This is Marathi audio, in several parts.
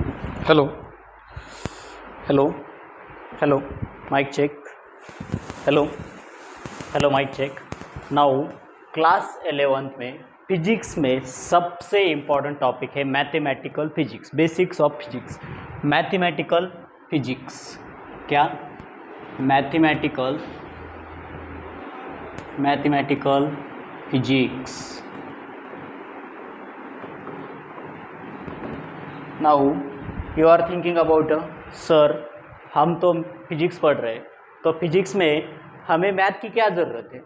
Hello, hello, hello, mic check. Hello, hello, mic check. Now class 11th में फिजिक्स में सबसे इम्पॉर्टेंट टॉपिक है mathematical physics, basics of physics. Mathematical physics क्या? Mathematical physics. Now you are thinking about sir, हम तो फिजिक्स पढ़ रहे हैं, तो फिजिक्स में हमें मैथ की क्या ज़रूरत है?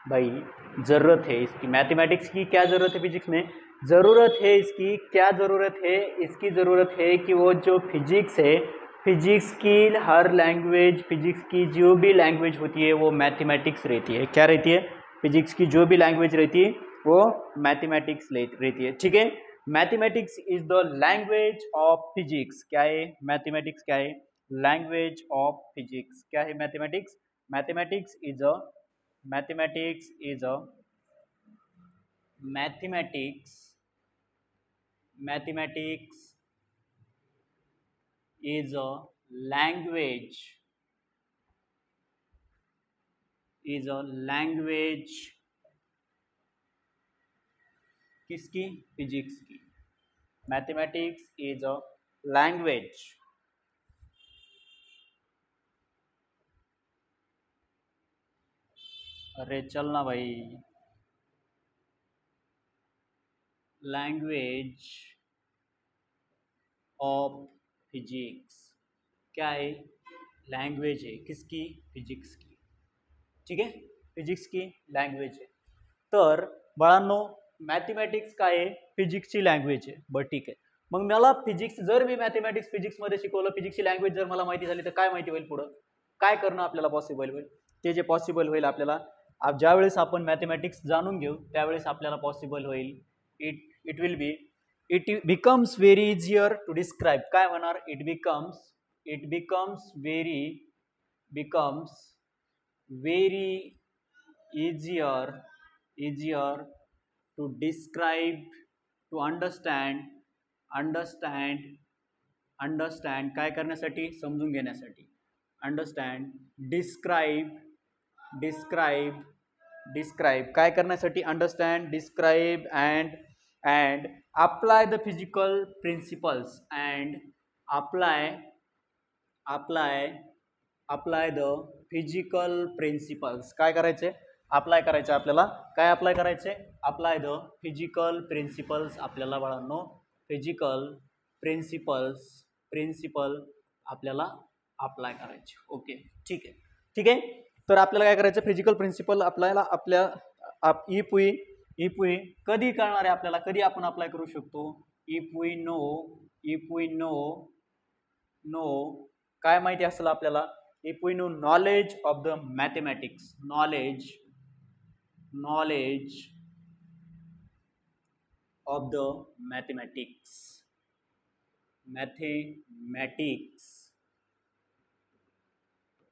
भाई ज़रूरत है इसकी, मैथमेटिक्स की क्या ज़रूरत है फिजिक्स में? ज़रूरत है इसकी, क्या ज़रूरत है इसकी? ज़रूरत है कि वो जो फिजिक्स है, फिजिक्स की हर लैंग्वेज, फिजिक्स की जो भी लैंग्वेज होती है वो मैथमेटिक्स रहती है। क्या रहती है? फिजिक्स की जो भी लैंग्वेज रहती है वो मैथमेटिक्स रहती है। ठीक है, mathematics is the language of physics. क्या है मैथमेटिक्स? क्या है? Language of physics. क्या है mathematics? Mathematics is a mathematics is a mathematics is a language किसकी? फिजिक्स की। मैथमेटिक्स इज अ लैंग्वेज अरे चलना भाई, लैंग्वेज ऑफ फिजिक्स। क्या है? लैंग्वेज है किसकी? फिजिक्स की। ठीक आहे, फिजिक्स की लँग्वेज आहे। तर बाळांनो, मॅथमॅटिक्स काय आहे? फिजिक्सची लँग्वेज आहे। बरं ठीक आहे, मग मला फिजिक्स, जर मी मॅथमॅटिक्स फिजिक्समध्ये शिकवलं, फिजिक्सची लँग्वेज जर मला माहिती झाली, तर काय माहिती होईल पुढं? काय करणं आपल्याला पॉसिबल होईल? ते जे पॉसिबल होईल आपल्याला, ज्यावेळेस आपण मॅथमॅटिक्स जाणून घेऊ त्यावेळेस आपल्याला पॉसिबल होईल, it will be, it becomes very easier to describe. काय होणार? It becomes very easier to describe, to understand काय करण्यासाठी? समजून घेण्यासाठी. अंडरस्टँड, डिस्क्राइब काय करण्यासाठी? Understand, describe and apply the physical principles and apply the physical principles. काय करायचे? अप्लाय करायचे आपल्याला. काय अप्लाय करायचे? Apply the physical principles. आपल्याला बाळांनो फिजिकल प्रिन्सिपल आपल्याला अप्लाय करायचे. ओके, ठीक आहे. तर आपल्याला काय करायचं? फिजिकल प्रिन्सिपल आपल्याला इफ वी कधी कळणार आहे आपल्याला? कधी आपण अप्लाय करू शकतो? इफ वी नो काय माहिती असेल आपल्याला? if we know knowledge of the mathematics, knowledge of the mathematics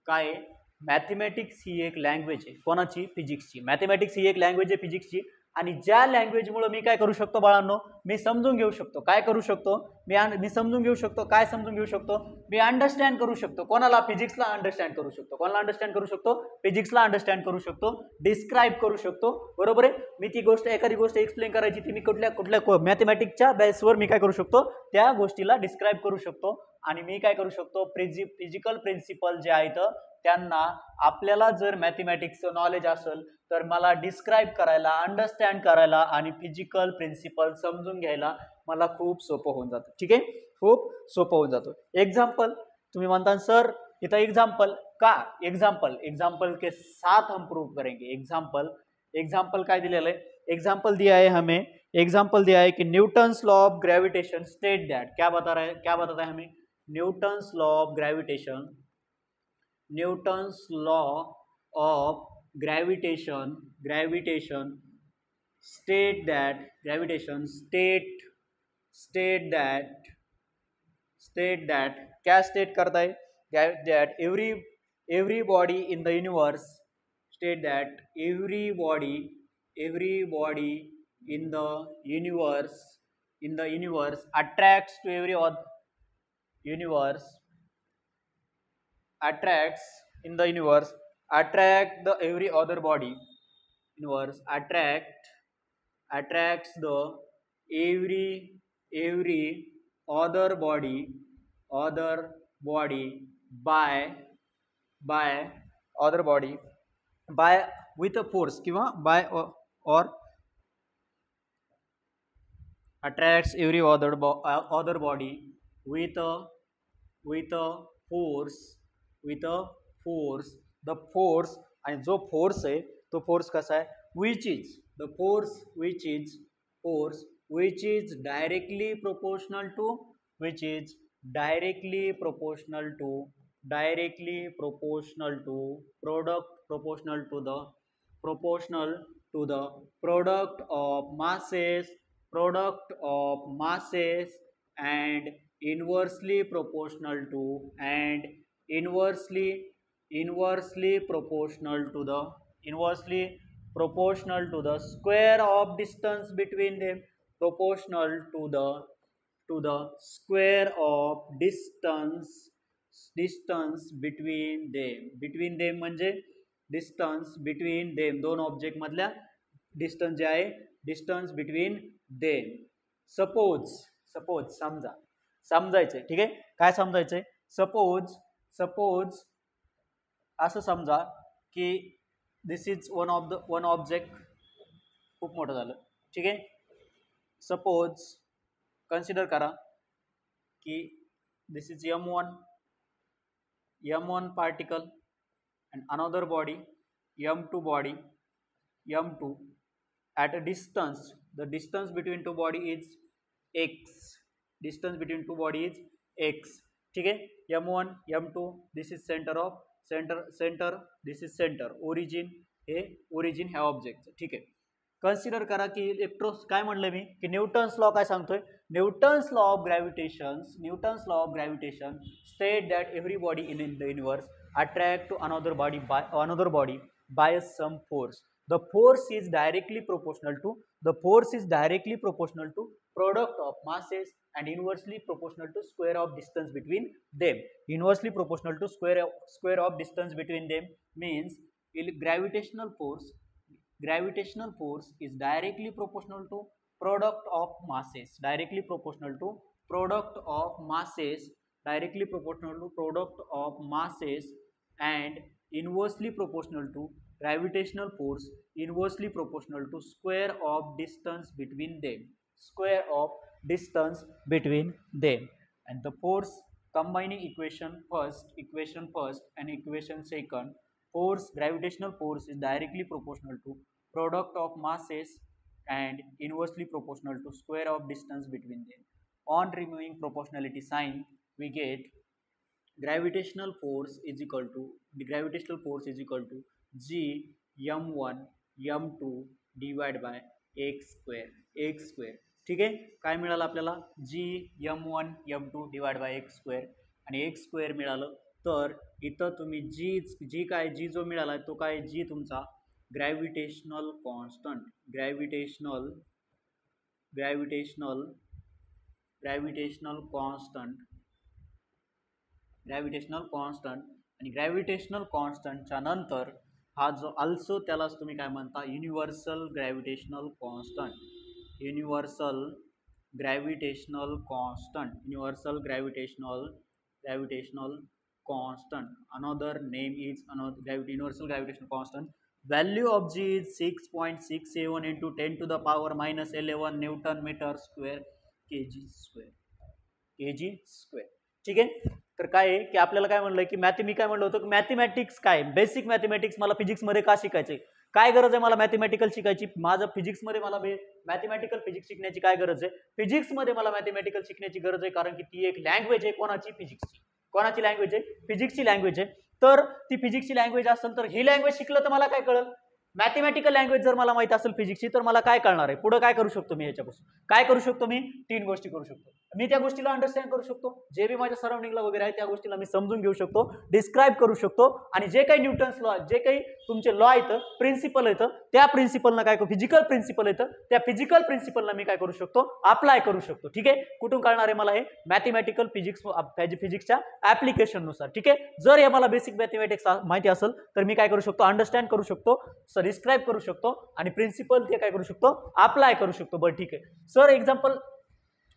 काय? मॅथमॅटिक्स ही एक लँग्वेज आहे. कोणाची? फिजिक्सची. मॅथमॅटिक्स ही एक लँग्वेज आहे फिजिक्सची, आणि ज्या लँग्वेजमुळे मी काय करू शकतो बाळांनो? मी समजून घेऊ शकतो. काय करू शकतो? मी समजून घेऊ शकतो. काय समजून घेऊ शकतो? मी अंडरस्टँड करू शकतो. कोणाला? फिजिक्सला अंडरस्टँड करू शकतो. कोणाला अंडरस्टँड करू शकतो? फिजिक्सला अंडरस्टँड करू शकतो. डिस्क्राईब करू शकतो. बरोबर आहे. मी ती गोष्ट, एखादी गोष्ट एक्सप्लेन करायची, ती मी कुठल्या मॅथमॅटिक्सच्या बेसवर मी काय करू शकतो? त्या गोष्टीला डिस्क्राईब करू शकतो. आणि मी काय करू शकतो? फिजिकल प्रिन्सिपल जे आहेत त्यांना, आपल्याला जर मॅथमॅटिक्सचं नॉलेज असेल तर मला डिस्क्राईब करायला, अंडरस्टँड करायला आणि फिजिकल प्रिन्सिपल समजून घ्यायला मला खूप सोपं होऊन जातं. ठीक आहे, खूप सोपं होऊन जातं. एक्झाम्पल, तुम्ही म्हणता सर इथं एग्जाम्पल का? एग्जाम्पल के साथ हम प्रूव करेंगे. एग्जाम्पल काय दिलेलं आहे? एग्जाम्पल दिया है हमें, एग्जाम्पल दिया है कि Newton's law of gravitation state that. क्या बताता है हमें? Newton's law of gravitation, Newton's law of gravitation state that क्या स्टेट करता है? that every body in the universe, state that every body in the universe attracts to every other, universe attracts in the universe attract the every other body. Universe attracts the every other body by by other body by with a force किंवा by or attracts every other body with a force with a force. The force आणि जो फोर्स आहे तो फोर्स कसा आहे which is the force which is directly proportional to which is directly proportional to proportional to the product of masses and inversely proportional to and inversely proportional to the square of distance between them, proportional to the square of distance between them म्हणजे distance between them दोन ऑब्जेक्ट मधल्या डिस्टन्स जे आहे डिस्टन्स बिटवीन देम. सपोज समजायचंय ठीक आहे. काय समजायचंय सपोज असं समजा की दिस इज वन ऑब्जेक्ट खूप मोठं झालं ठीक आहे. सपोज कन्सिडर करा की दिस is m1 particle and another body m2 at a distance. The distance between two body is x. ठीक है. m1 m2 this is center this is center origin ह्या ऑब्जेक्ट ठीक आहे. कन्सिडर करा की काय म्हणलं मी की न्यूटन्स लॉ काय सांगतोय Newton's law of gravitation state that every body in the universe attract to another body by some force. The force is directly proportional to product of masses and inversely proportional to square of distance between them. Inversely proportional to square of distance between them means gravitational force is directly proportional to product of masses. And inversely proportional to gravitational force inversely proportional to square of distance between them. And the force combining equation first and equation second, gravitational force is directly proportional to product of masses and inversely proportional to square of distance between them. On removing proportionality sign we get gravitational force is equal to g m1 m2 divided by x square. ठीक आहे. काय मिळालं आपल्याला g m1 m2 divided by x square आणि x square मिळालं. तर इथं तुम्ही g जो मिळाला तो काय g तुमचा ग्रॅव्हिटेशनल कॉन्स्टंट आणि ग्रॅव्हिटेशनल कॉन्स्टंटच्या नंतर हा जो आल्सो त्यालाच तुम्ही काय म्हणता universal gravitational constant another name is universal gravitational constant. Value of g is 6.67 into 10 to the power minus 11 Newton meter square kg square. ठीक आहे. तर काय आहे की आपल्याला काय म्हणलं की मी काय म्हणलं होतं की मॅथमॅटिक्स काय बेसिक मॅथमॅटिक्स मला फिजिक्समध्ये का शिकायचं काय गरज आहे मला मॅथमॅटिकल शिकायची माझं फिजिक्समध्ये मला मॅथमॅटिकल फिजिक्स शिकण्याची काय गरज आहे फिजिक्समध्ये मला मॅथमॅटिकल शिकण्याची गरज आहे कारण की ती एक लँग्वेज आहे कोणाची लँग्वेज आहे फिजिक्सची लँग्वेज आहे. तर ती फिजिक्सची लँग्वेज असेल तर ही लँग्वेज शिकलं तर मला काय कळलं मॅथमॅटिकल लँग्वेज जर मला माहिती असेल फिजिक्सची तर मला काय कळणार आहे, पुढे काय करू शकतो मी ह्याच्यापासून, काय करू शकतो मी, 3 गोष्टी करू शकतो. मी त्या गोष्टीला अंडरस्टँड करू शकतो, जे बी माझ्या सराउंडिंगला वगैरे आहे त्या गोष्टीला मी समजून घेऊ शकतो, डिस्क्राईब करू शकतो, आणि जे काही न्यूटन्स लॉ, जे काही तुमचे लॉ आहेत, प्रिन्सिपल आहेत, त्या प्रिन्सिपलला काय, फिजिकल प्रिन्सिपल आहेत, त्या फिजिकल प्रिन्सिपलला मी काय करू शकतो, अप्लाय करू शकतो. ठीक आहे, कुठून कळणार आहे मला हे, मॅथमॅटिकल फिजिक्सच्या ऍप्लिकेशन नुसार. ठीक आहे, जर हे मला बेसिक मॅथमॅटिक्स माहिती असेल तर मी काय करू शकतो, अंडरस्टँड करू शकतो, डिस्क्राइब करू शकतो, आणि प्रिन्सिपल ते काय करू शकतो, अप्लाय करू शकतो. बरं ठीक आहे सर, एग्जांपल,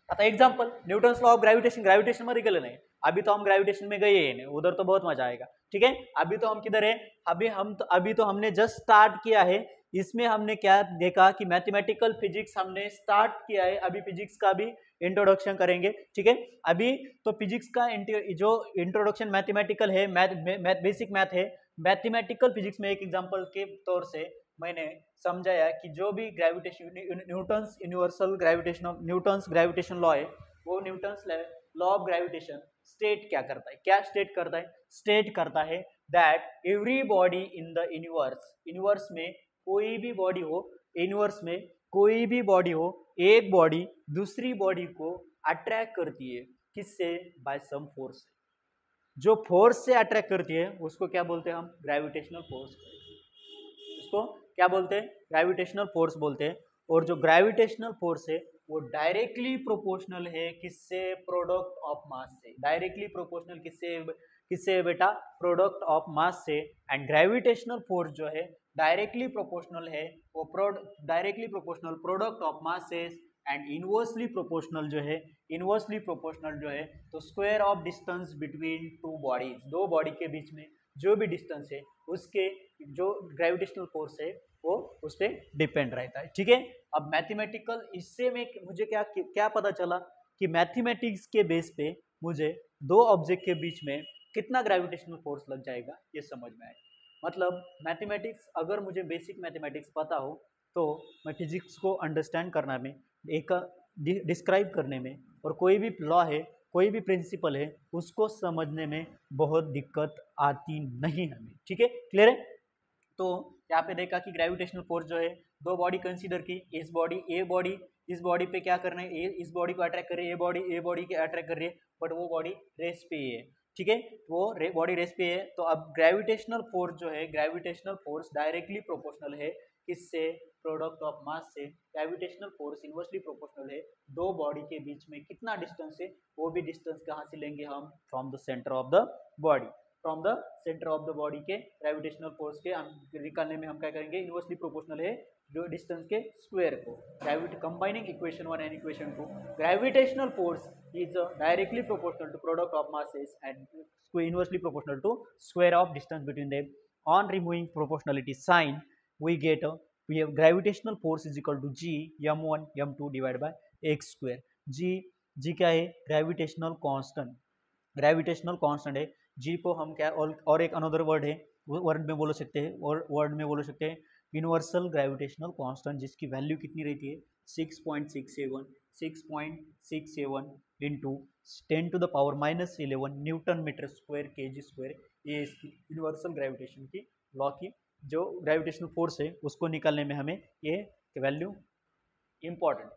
आता example Newton's law of gravitation, gravitation में गेले नहीं, अभी तो हम ग्रेविटेशन में गए ही नहीं, उधर तो बहुत मजा आएगा. ठीक है, अभी तो हम किधर है, अभी तो हमने जस्ट स्टार्ट किया है. इसमें हमने क्या देखा कि मैथमेटिकल फिजिक्स हमने स्टार्ट किया है, अभी फिजिक्स का भी इंट्रोडक्शन करेंगे. ठीक है, अभी तो फिजिक्स का जो इंट्रोडक्शन मैथमेटिकल है, बेसिक मैथ है, मैथमेटिकल फिजिक्स में एक एग्जांपल के तौर से मैंने समझाया कि जो भी ग्रेविटेशन, न्यूटन्स ग्रेविटेशन लॉ है, वो Newton's law of gravitation state क्या करता है, क्या स्टेट करता है, स्टेट करता है that every body in the universe में कोई भी बॉडी हो, यूनिवर्स में कोई भी बॉडी हो, एक बॉडी दूसरी बॉडी को अट्रैक्ट करती है, किससे, बाय सम फोर्स. जो फोर्स से अट्रैक्ट करती है उसको क्या बोलते हैं हम, ग्रेविटेशनल फोर्स. उसको क्या बोलते हैं, ग्रेविटेशनल फोर्स बोलते हैं. और जो ग्रेविटेशनल फोर्स है वो डायरेक्टली प्रोपोर्शनल है किससे, प्रोडक्ट ऑफ मास से. डायरेक्टली प्रोपोर्शनल किससे बेटा, प्रोडक्ट ऑफ मास से. एंड ग्रेविटेशनल फोर्स जो है डायरेक्टली प्रोपोर्शनल है, वो directly proportional product of masses, and inversely proportional जो है तो square of distance between two bodies, दो बॉडी के बीच में जो भी डिस्टेंस है उसके जो ग्रेविटेशनल फोर्स है वो उस पर डिपेंड रहता है. ठीक है, अब मैथमेटिकल, इससे में मुझे क्या पता चला कि मैथमेटिक्स के बेस पे मुझे दो ऑब्जेक्ट के बीच में कितना ग्रेविटेशनल फोर्स लग जाएगा ये समझ में आएगा. मतलब मैथमेटिक्स, अगर मुझे बेसिक मैथमेटिक्स पता हो तो मैं फिजिक्स को अंडरस्टैंड करने में, एक डिस्क्राइब करने में, और कोई भी लॉ है, कोई भी प्रिंसिपल है, उसको समझने में बहुत दिक्कत आती नहीं हमें. ठीक है, क्लियर है. तो यहाँ पे देखा कि ग्रेविटेशनल फोर्स जो है, दो बॉडी कंसीडर की, इस बॉडी पे क्या करना है, इस बॉडी को अट्रैक्ट कर रही है, ये बॉडी के अट्रैक्ट कर रही है, बट वो बॉडी रेस्ट पे ही है. ठीक है, वो बॉडी रेस्ट पे है. तो अब ग्रेविटेशनल फोर्स जो है, ग्रेविटेशनल फोर्स डायरेक्टली प्रोपोर्शनल है किससे, product of mass say. Gravitational force inversely proportional है दो बॉडी के बीच में कितना डिस्टेंस है, वो भी डिस्टेंस कहाँ से लेंगे हम, from the centre of the body. From the centre of the body के ग्रेविटेशनल फोर्स के निकालने में हम क्या करेंगे, इनवर्सली प्रोपोर्शनल है जो डिस्टेंस के स्क्वायर को. Combining equation 1 and equation 2, gravitational force is directly proportional to product of masses and inversely proportional to square of distance between them. On removing proportionality sign, we have gravitational force is equal to g m1 m2 divided by x square. g क्या है, ग्रेविटेशनल कांस्टेंट है. जी को हम क्या, और एक अनदर वर्ड है, वर्ड में बोल सकते हैं, और वर्ड में बोल सकते हैं यूनिवर्सल ग्रेविटेशनल कांस्टेंट, जिसकी वैल्यू कितनी रहती है, 6.67 into 10 to the power -11 newton metre square kg square. ये इसकी यूनिवर्सल ग्रेविटेशन की लॉ की जो ग्रेविटेशनल फोर्स है उसको निकालने में हमें ये वैल्यू इंपॉर्टेंट.